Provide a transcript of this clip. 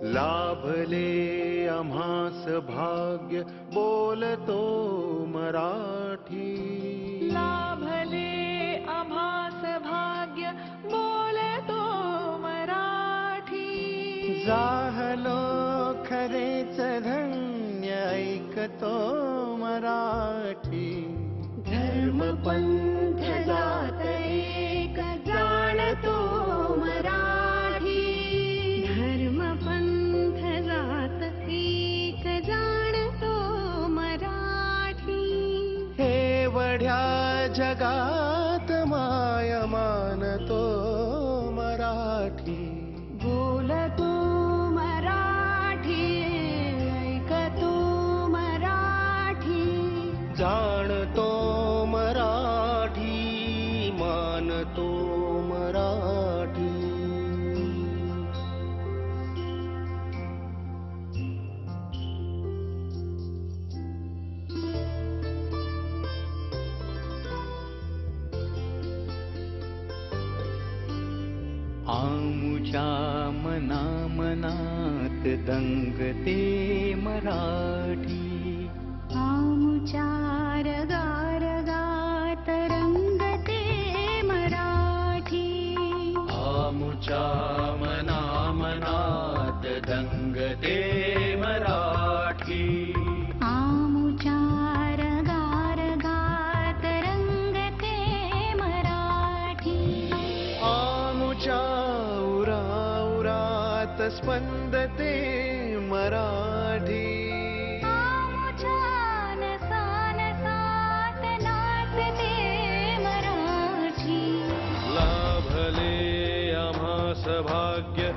लाभले आम्हास भाग्य बोलतो मराठी. लाभले आम्हास भाग्य बोलतो मराठी. जाहलो खरेच धन्य ऐकतो मराठी. धर्म पंथ जात एक जाणतो मराठी. धर्म पंथ जात एक जाणतो मराठी. एवढ्या जगात माय मानतो मराठी. बोलतो मराठी, ऐकतो मराठी. जाणतो मराठी, मानतो मराठी. आमुच्या मना मनात दंगते मराठी. आमुच्या रगारगात रंगते मराठी. आमुच्या मना मनात दंगते मराठी. आमुच्या रगारगात रंगते मराठी. आमुच्या उराउरात स्पंदते मराठी. आमुच्या नसानसात नाचते मराठी. लाभले आम्हास भाग्य